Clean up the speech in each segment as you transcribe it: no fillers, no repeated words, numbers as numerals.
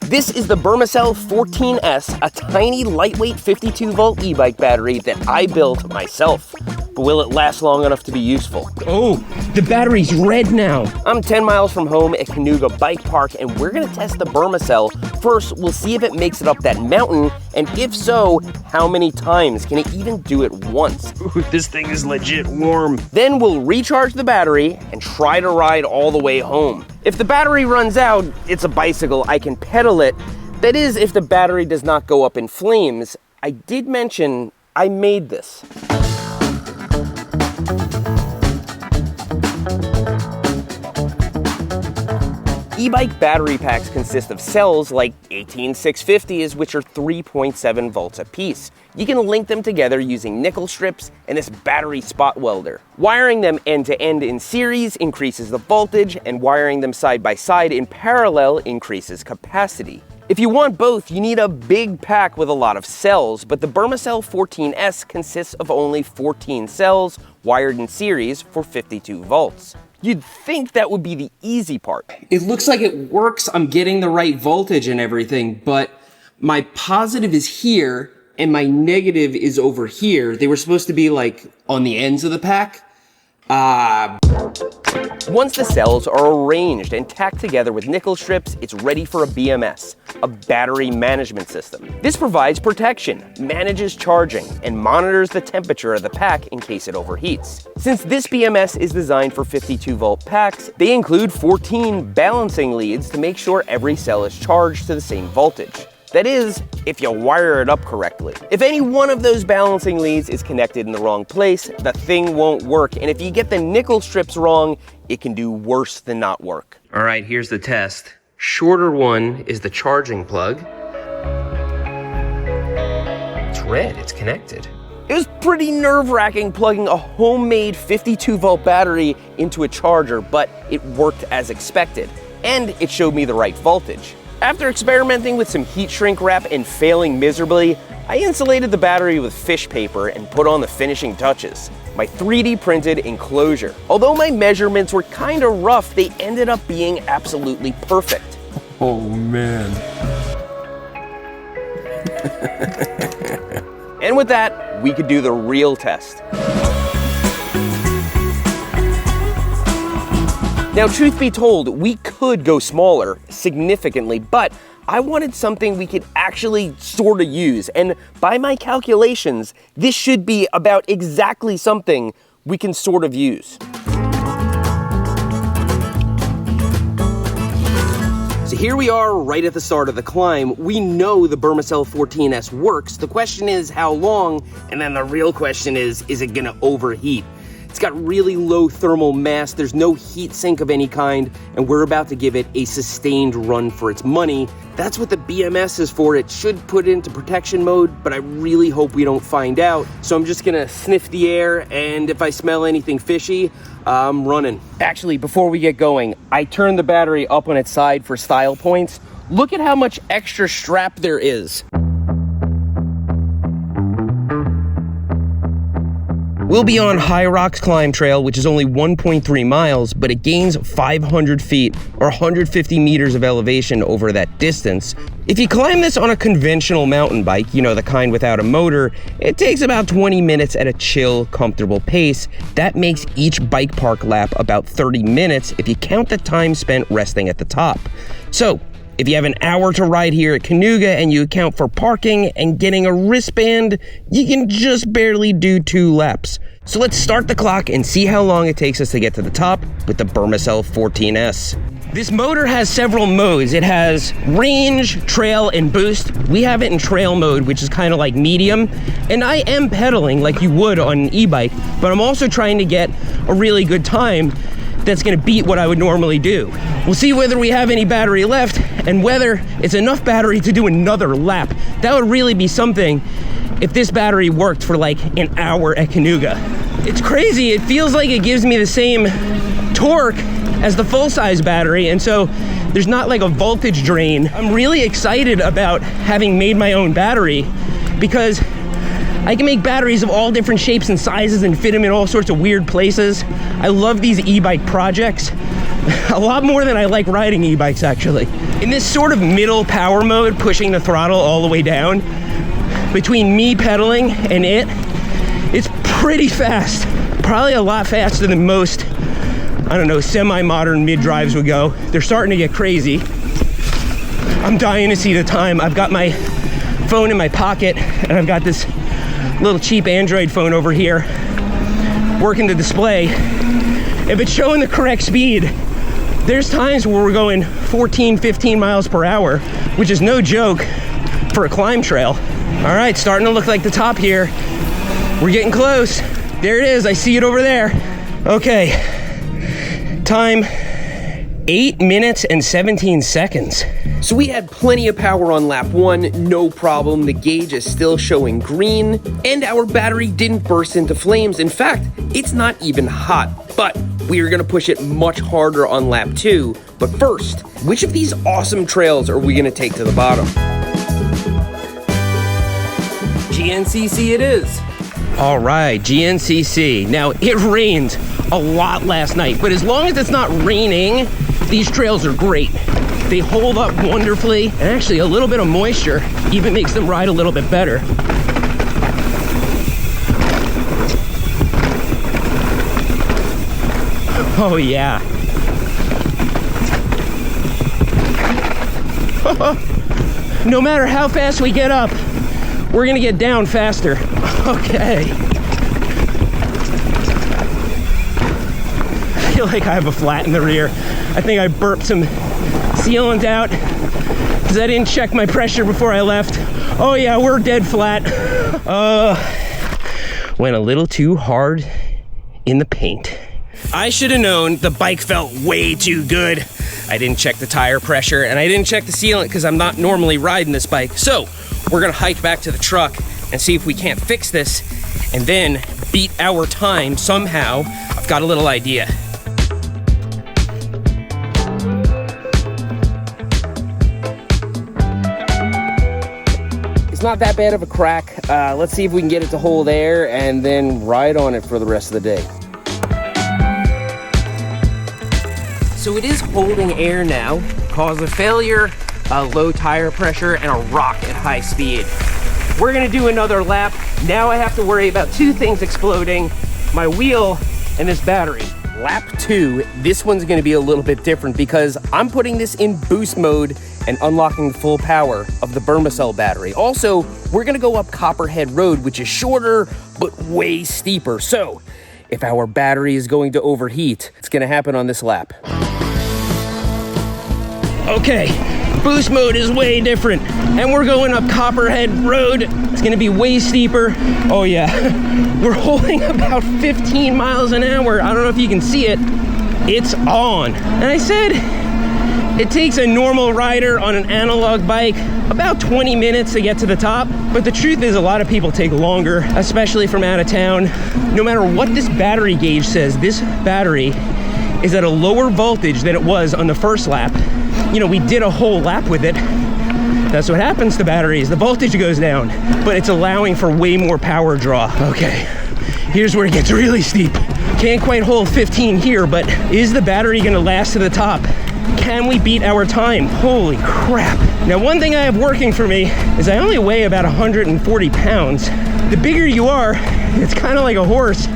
This is the Burmicell 14S, a tiny, lightweight 52-volt e-bike battery that I built myself. But will it last long enough to be useful? Oh, the battery's red now. I'm 10 miles from home at Cayuga Bike Park, and we're gonna test the Burmicell. First, we'll see if it makes it up that mountain, and if so, how many times? Can it even do it once? Ooh, this thing is legit warm. Then we'll recharge the battery and try to ride all the way home. If the battery runs out, it's a bicycle, I can pedal it. That is, if the battery does not go up in flames. I did mention I made this. E-bike battery packs consist of cells like 18650s, which are 3.7 volts apiece. You can link them together using nickel strips and this battery spot welder. Wiring them end to end in series increases the voltage, and wiring them side by side in parallel increases capacity. If you want both, you need a big pack with a lot of cells, but the Burmicell 14S consists of only 14 cells wired in series for 52 volts. You'd think that would be the easy part. It looks like it works, I'm getting the right voltage and everything, but my positive is here and my negative is over here. They were supposed to be like on the ends of the pack. Once the cells are arranged and tacked together with nickel strips, it's ready for a BMS, a battery management system. This provides protection, manages charging, and monitors the temperature of the pack in case it overheats. Since this BMS is designed for 52-volt packs, they include 14 balancing leads to make sure every cell is charged to the same voltage. That is, if you wire it up correctly. If any one of those balancing leads is connected in the wrong place, the thing won't work. And if you get the nickel strips wrong, it can do worse than not work. All right, here's the test. Shorter one is the charging plug. It's red, it's connected. It was pretty nerve-wracking plugging a homemade 52-volt battery into a charger, but it worked as expected. And it showed me the right voltage. After experimenting with some heat shrink wrap and failing miserably, I insulated the battery with fish paper and put on the finishing touches, my 3D printed enclosure. Although my measurements were kind of rough, they ended up being absolutely perfect. Oh man. And with that, we could do the real test. Now, truth be told, we could go smaller significantly, but I wanted something we could actually sort of use. And by my calculations, this should be about exactly something we can sort of use. So here we are right at the start of the climb. We know the Burmicell 14S works. The question is how long, and then the real question is it gonna overheat? It's got really low thermal mass, there's no heat sink of any kind, and we're about to give it a sustained run for its money. That's what the BMS is for. It should put it into protection mode, but I really hope we don't find out. So I'm just gonna sniff the air, and if I smell anything fishy, I'm running. Actually, before we get going, I turned the battery up on its side for style points. Look at how much extra strap there is. We'll be on High Rocks Climb Trail, which is only 1.3 miles, but it gains 500 feet or 150 meters of elevation over that distance. If you climb this on a conventional mountain bike, you know, the kind without a motor, it takes about 20 minutes at a chill, comfortable pace. That makes each bike park lap about 30 minutes if you count the time spent resting at the top. So, if you have an hour to ride here at Cayuga and you account for parking and getting a wristband, you can just barely do 2 laps. So let's start the clock and see how long it takes us to get to the top with the Burmicell 14S. This motor has several modes. It has range, trail, and boost. We have it in trail mode, which is kind of like medium. And I am pedaling like you would on an e-bike, but I'm also trying to get a really good time that's gonna beat what I would normally do. We'll see whether we have any battery left and whether it's enough battery to do another lap. That would really be something if this battery worked for like an hour at Cayuga. It's crazy, it feels like it gives me the same torque as the full-size battery, and so there's not like a voltage drain. I'm really excited about having made my own battery because I can make batteries of all different shapes and sizes and fit them in all sorts of weird places. I love these e-bike projects. A lot more than I like riding e-bikes, actually. In this sort of middle power mode, pushing the throttle all the way down, between me pedaling and it's pretty fast. Probably a lot faster than most, I don't know, semi-modern mid-drives would go. They're starting to get crazy. I'm dying to see the time. I've got my phone in my pocket, and I've got this little cheap Android phone over here working the display. If it's showing the correct speed, there's times where we're going 14, 15 miles per hour, which is no joke for a climb trail. All right, starting to look like the top here. We're getting close. There it is, I see it over there. Okay, time 8 minutes and 17 seconds. So we had plenty of power on lap 1, no problem. The gauge is still showing green, and our battery didn't burst into flames. In fact, it's not even hot, but we are gonna push it much harder on lap 2. But first, which of these awesome trails are we gonna take to the bottom? GNCC it is. All right, GNCC. Now, it rained a lot last night, but as long as it's not raining, these trails are great. They hold up wonderfully, and actually a little bit of moisture even makes them ride a little bit better. Oh yeah. No matter how fast we get up, we're gonna get down faster. Okay. I feel like I have a flat in the rear. I think I burped some sealant out because I didn't check my pressure before I left. Oh yeah, we're dead flat. Went a little too hard in the paint. I should have known the bike felt way too good. I didn't check the tire pressure and I didn't check the sealant because I'm not normally riding this bike. So we're gonna hike back to the truck and see if we can't fix this and then beat our time somehow. I've got a little idea. It's not that bad of a crack. Let's see if we can get it to hold air and then ride on it for the rest of the day. So it is holding air now. Cause of failure, low tire pressure, and a rock at high speed. We're gonna do another lap. Now I have to worry about two things exploding, my wheel and this battery. Lap 2, this one's gonna be a little bit different because I'm putting this in boost mode and unlocking the full power of the Burmicell battery. Also, we're gonna go up Copperhead Road, which is shorter, but way steeper. So, if our battery is going to overheat, it's gonna happen on this lap. Okay, boost mode is way different. And we're going up Copperhead Road. It's gonna be way steeper. Oh yeah, we're holding about 15 miles an hour. I don't know if you can see it. It's on. And I said, it takes a normal rider on an analog bike about 20 minutes to get to the top. But the truth is a lot of people take longer, especially from out of town. No matter what this battery gauge says, this battery is at a lower voltage than it was on the first lap. You know, we did a whole lap with it. That's what happens to batteries. The voltage goes down, but it's allowing for way more power draw. Okay, here's where it gets really steep. Can't quite hold 15 here, but is the battery gonna last to the top? Can we beat our time? Holy crap. Now, one thing I have working for me is I only weigh about 140 pounds. The bigger you are, it's kind of like a horse.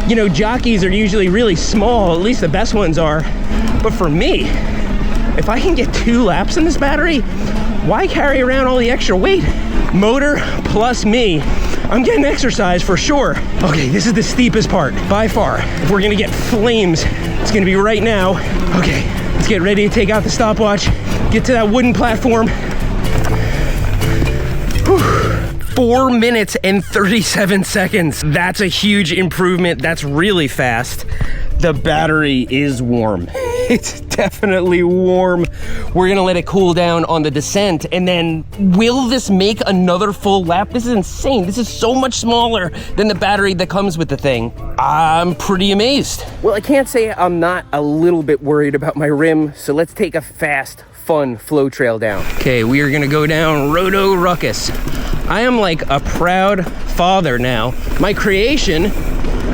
You know, jockeys are usually really small, at least the best ones are. But for me, if I can get 2 laps in this battery, why carry around all the extra weight? Motor plus me. I'm getting exercise for sure. Okay, this is the steepest part by far. If we're gonna get flames, it's gonna be right now. Okay, let's get ready to take out the stopwatch, get to that wooden platform. Whew. 4 minutes and 37 seconds. That's a huge improvement. That's really fast. The battery is warm. It's definitely warm. We're gonna let it cool down on the descent, and then will this make another full lap? This is insane. This is so much smaller than the battery that comes with the thing. I'm pretty amazed. Well, I can't say I'm not a little bit worried about my rim, so let's take a fast, fun flow trail down. Okay, we are gonna go down Roto Ruckus. I am like a proud father now. My creation,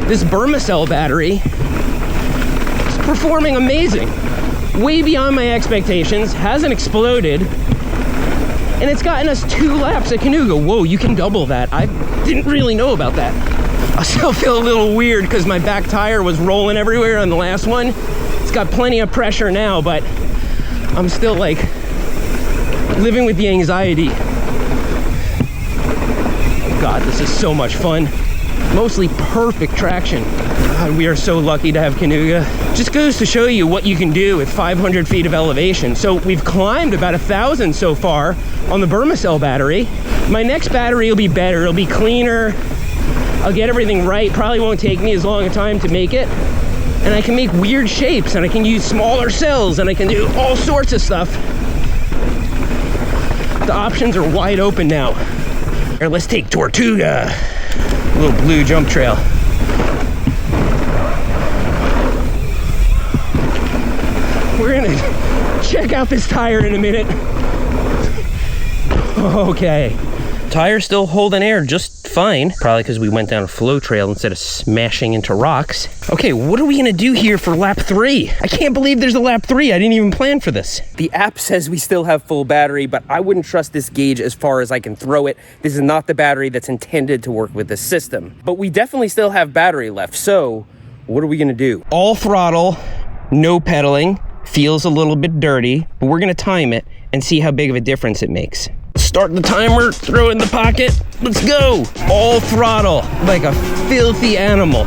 this Burmicell battery, performing amazing. Way beyond my expectations, hasn't exploded. And it's gotten us 2 laps at Canoga. Whoa, you can double that. I didn't really know about that. I still feel a little weird because my back tire was rolling everywhere on the last one. It's got plenty of pressure now, but I'm still like living with the anxiety. Oh God, this is so much fun. Mostly perfect traction. God, we are so lucky to have Canoga. Just goes to show you what you can do with 500 feet of elevation. So we've climbed about 1,000 so far on the Burmicell battery. My next battery will be better. It'll be cleaner. I'll get everything right. Probably won't take me as long a time to make it. And I can make weird shapes, and I can use smaller cells, and I can do all sorts of stuff. The options are wide open now. Here, let's take Tortuga. A little blue jump trail. We're gonna check out this tire in a minute. Okay. Tire's still holding air just fine. Probably because we went down a flow trail instead of smashing into rocks. Okay, what are we gonna do here for lap 3? I can't believe there's a lap 3. I didn't even plan for this. The app says we still have full battery, but I wouldn't trust this gauge as far as I can throw it. This is not the battery that's intended to work with this system. But we definitely still have battery left, so what are we gonna do? All throttle, no pedaling. Feels a little bit dirty, but we're gonna time it and see how big of a difference it makes. Start the timer, throw it in the pocket, let's go! All throttle, like a filthy animal.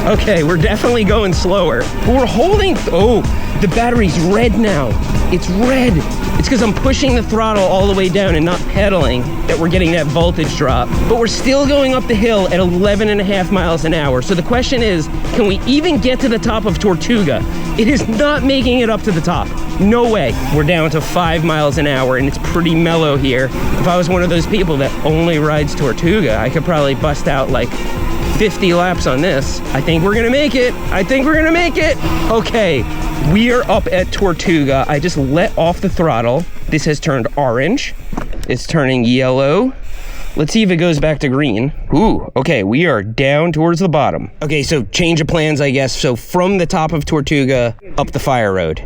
Okay, we're definitely going slower. But we're holding, oh, the battery's red now. It's red. It's because I'm pushing the throttle all the way down and not pedaling that we're getting that voltage drop. But we're still going up the hill at 11.5 miles an hour. So the question is, can we even get to the top of Tortuga? It is not making it up to the top. No way. We're down to 5 miles an hour and it's pretty mellow here. If I was one of those people that only rides Tortuga, I could probably bust out like 50 laps on this. I think we're gonna make it. I think we're gonna make it. Okay, we are up at Tortuga. I just let off the throttle. This has turned orange. It's turning yellow. Let's see if it goes back to green. Ooh, okay, we are down towards the bottom. Okay, so change of plans, I guess. So from the top of Tortuga, up the fire road.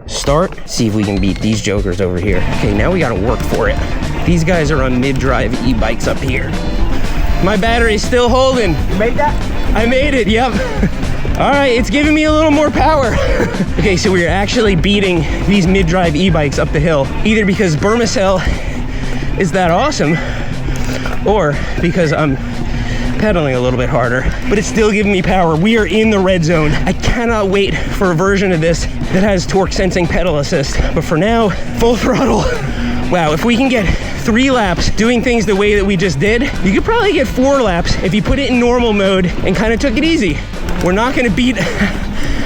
Start, see if we can beat these jokers over here. Okay, now we gotta work for it. These guys are on mid-drive e-bikes up here. My battery's still holding. You made that? I made it, yep. All right, it's giving me a little more power. Okay, so we're actually beating these mid-drive e-bikes up the hill, either because Burmicell is that awesome, or because I'm pedaling a little bit harder, but it's still giving me power. We are in the red zone. I cannot wait for a version of this that has torque sensing pedal assist, but for now, full throttle. Wow, if we can get 3 laps doing things the way that we just did, you could probably get 4 laps if you put it in normal mode and kind of took it easy. We're not gonna beat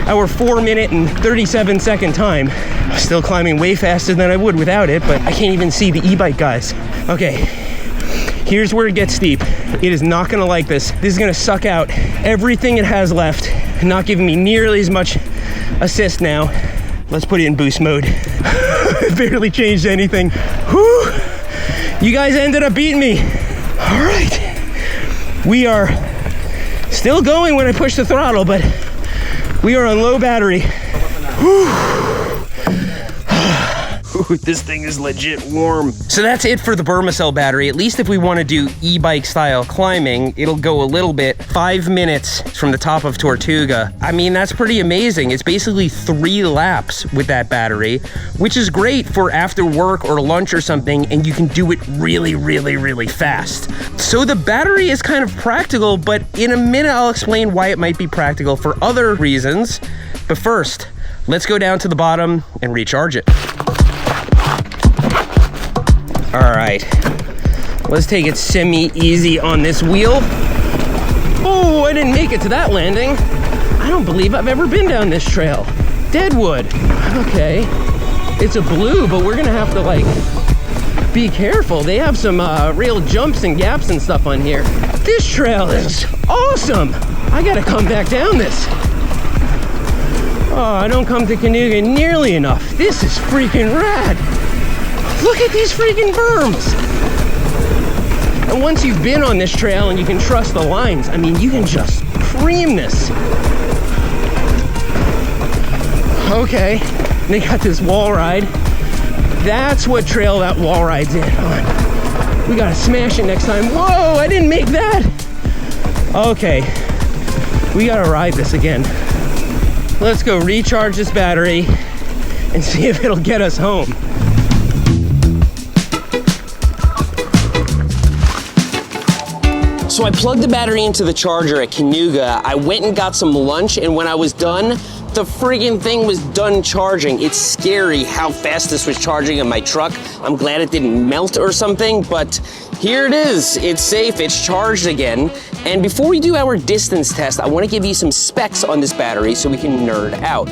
our 4 minute and 37 second time. Still climbing way faster than I would without it, but I can't even see the e-bike guys. Okay, here's where it gets steep. It is not gonna like this. This is gonna suck out everything it has left, not giving me nearly as much assist now. Let's put it in boost mode. Barely changed anything. Whew. You guys ended up beating me. All right. We are still going when I push the throttle, but we are on low battery. Whew. Ooh, this thing is legit warm. So that's it for the Burmicell battery. At least if we want to do e-bike style climbing, it'll go a little bit. 5 minutes from the top of Tortuga. I mean, that's pretty amazing. It's basically 3 laps with that battery, which is great for after work or lunch or something, and you can do it really, really, really fast. So the battery is kind of practical, but in a minute I'll explain why it might be practical for other reasons. But first, let's go down to the bottom and recharge it. All right, let's take it semi-easy on this wheel. Oh, I didn't make it to that landing. I don't believe I've ever been down this trail. Deadwood, okay. It's a blue, but we're gonna have to like, be careful. They have some real jumps and gaps and stuff on here. This trail is awesome. I gotta come back down this. Oh, I don't come to Canoga nearly enough. This is freaking rad. Look at these freaking berms. And once you've been on this trail and you can trust the lines, I mean, you can just cream this. Okay, they got this wall ride. That's what trail that wall ride's in on. We gotta smash it next time. Whoa, I didn't make that. Okay, we gotta ride this again. Let's go recharge this battery and see if it'll get us home. So I plugged the battery into the charger at Cayuga. I went and got some lunch, and when I was done, the friggin' thing was done charging. It's scary how fast this was charging in my truck. I'm glad it didn't melt or something, but here it is. It's safe, it's charged again. And before we do our distance test, I wanna give you some specs on this battery so we can nerd out.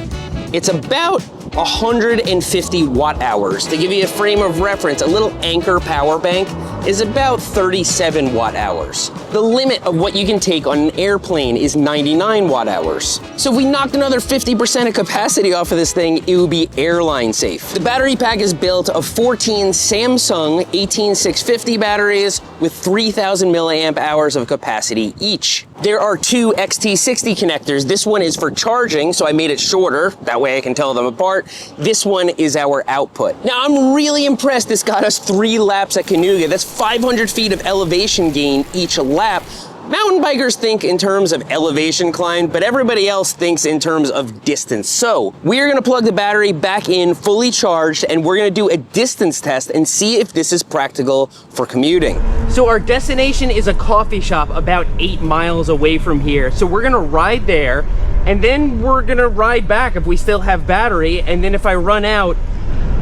It's about 150 watt hours. To give you a frame of reference, a little Anchor power bank is about 37 watt hours. The limit of what you can take on an airplane is 99 watt hours. So if we knocked another 50% of capacity off of this thing, it would be airline safe. The battery pack is built of 14 Samsung 18650 batteries with 3000 milliamp hours of capacity each. There are two XT60 connectors. This one is for charging, so I made it shorter. That way I can tell them apart. This one is our output. Now I'm really impressed this got us 3 laps at Cayuga. That's 500 feet of elevation gain each lap. Mountain bikers think in terms of elevation climb, but everybody else thinks in terms of distance. So we're gonna plug the battery back in fully charged, and we're gonna do a distance test and see if this is practical for commuting. So our destination is a coffee shop about 8 miles away from here. So we're gonna ride there, and then we're gonna ride back if we still have battery, and then if I run out,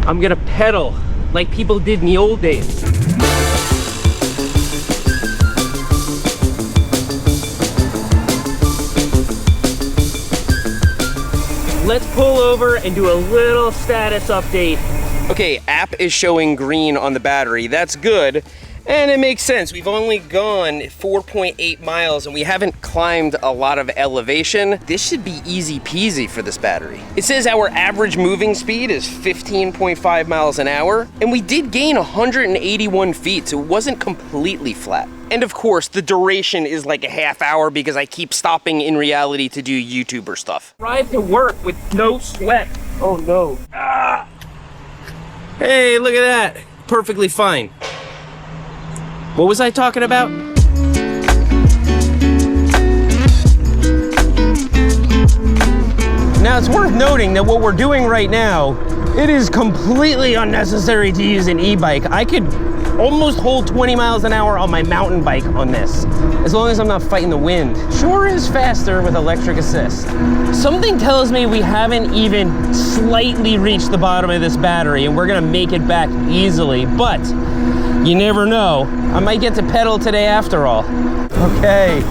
I'm gonna pedal like people did in the old days. Let's pull over and do a little status update. Okay, app is showing green on the battery. That's good, and it makes sense. We've only gone 4.8 miles and we haven't climbed a lot of elevation. This should be easy peasy for this battery. It says our average moving speed is 15.5 miles an hour, and we did gain 181 feet, so it wasn't completely flat. And of course, the duration is like a half hour because I keep stopping in reality to do YouTuber stuff. Drive to work with no sweat. Oh no. Ah. Hey, look at that. Perfectly fine. What was I talking about? Now it's worth noting that what we're doing right now, it is completely unnecessary to use an e-bike. I could almost hold 20 miles an hour on my mountain bike on this, as long as I'm not fighting the wind. Sure is faster with electric assist. Something tells me we haven't even slightly reached the bottom of this battery, and we're gonna make it back easily, but you never know. I might get to pedal today after all. Okay,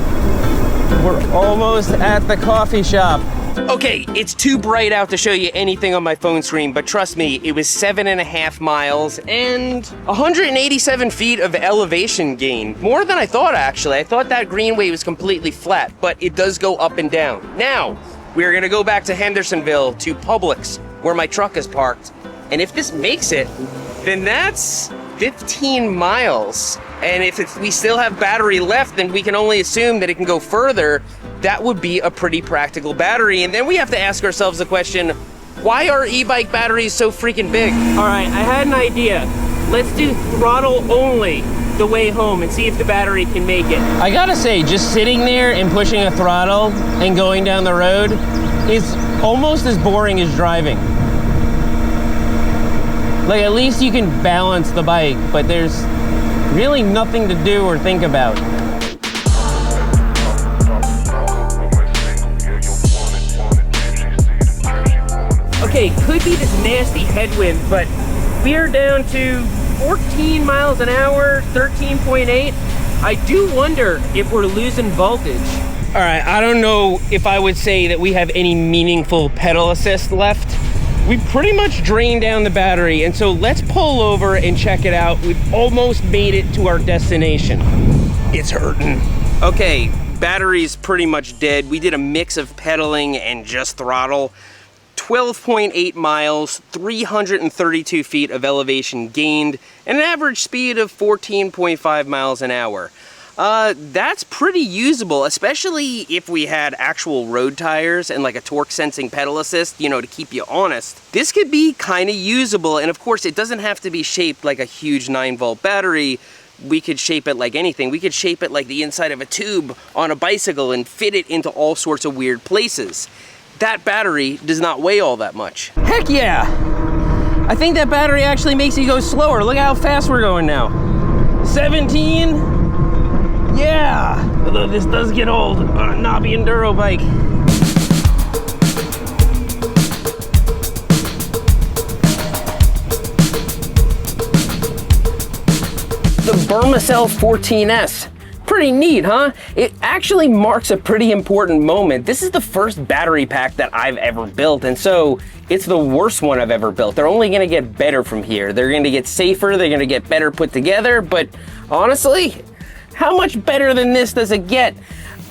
we're almost at the coffee shop. Okay, it's too bright out to show you anything on my phone screen, but trust me, it was 7.5 miles and 187 feet of elevation gain. More than I thought, actually. I thought that greenway was completely flat, but it does go up and down. Now, we're gonna go back to Hendersonville to Publix, where my truck is parked. And if this makes it, then that's 15 miles. And if we still have battery left, then we can only assume that it can go further. That would be a pretty practical battery. And then we have to ask ourselves the question, why are e-bike batteries so freaking big? All right, I had an idea. Let's do throttle only the way home and see if the battery can make it. I gotta say, just sitting there and pushing a throttle and going down the road is almost as boring as driving. Like, at least you can balance the bike, but there's really nothing to do or think about. Okay, could be this nasty headwind, but we are down to 14 miles an hour, 13.8. I do wonder if we're losing voltage. All right, I don't know if I would say that we have any meaningful pedal assist left. We pretty much drained down the battery, and so let's pull over and check it out. We've almost made it to our destination. It's hurting. Okay, battery's pretty much dead. We did a mix of pedaling and just throttle. 12.8 miles, 332 feet of elevation gained, and an average speed of 14.5 miles an hour. That's pretty usable, especially if we had actual road tires and like a torque sensing pedal assist, you know, to keep you honest. This could be kind of usable, and of course it doesn't have to be shaped like a huge 9-volt battery. We could shape it like anything. We could shape it like the inside of a tube on a bicycle and fit it into all sorts of weird places. That battery does not weigh all that much. Heck yeah! I think that battery actually makes you go slower. Look how fast we're going now. 17. Yeah, although this does get old on a knobby enduro bike. The Burmicell 14S. Pretty neat, huh? It actually marks a pretty important moment. This is the first battery pack that I've ever built, and so it's the worst one I've ever built. They're only gonna get better from here. They're gonna get safer, they're gonna get better put together, but honestly, how much better than this does it get?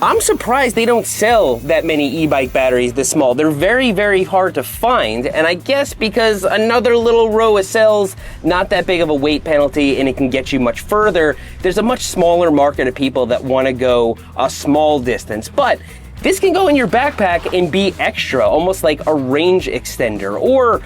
I'm surprised they don't sell that many e-bike batteries this small. They're very, very hard to find, and I guess because another little row of cells, not that big of a weight penalty, and it can get you much further, there's a much smaller market of people that want to go a small distance. But this can go in your backpack and be extra, almost like a range extender, or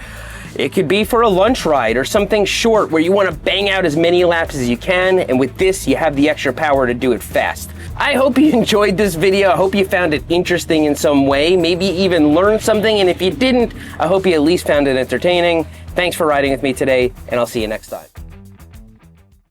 it could be for a lunch ride or something short where you want to bang out as many laps as you can, and with this you have the extra power to do it fast. I hope you enjoyed this video. I hope you found it interesting in some way, maybe even learned something, and if you didn't, I hope you at least found it entertaining. Thanks for riding with me today, and I'll see you next time.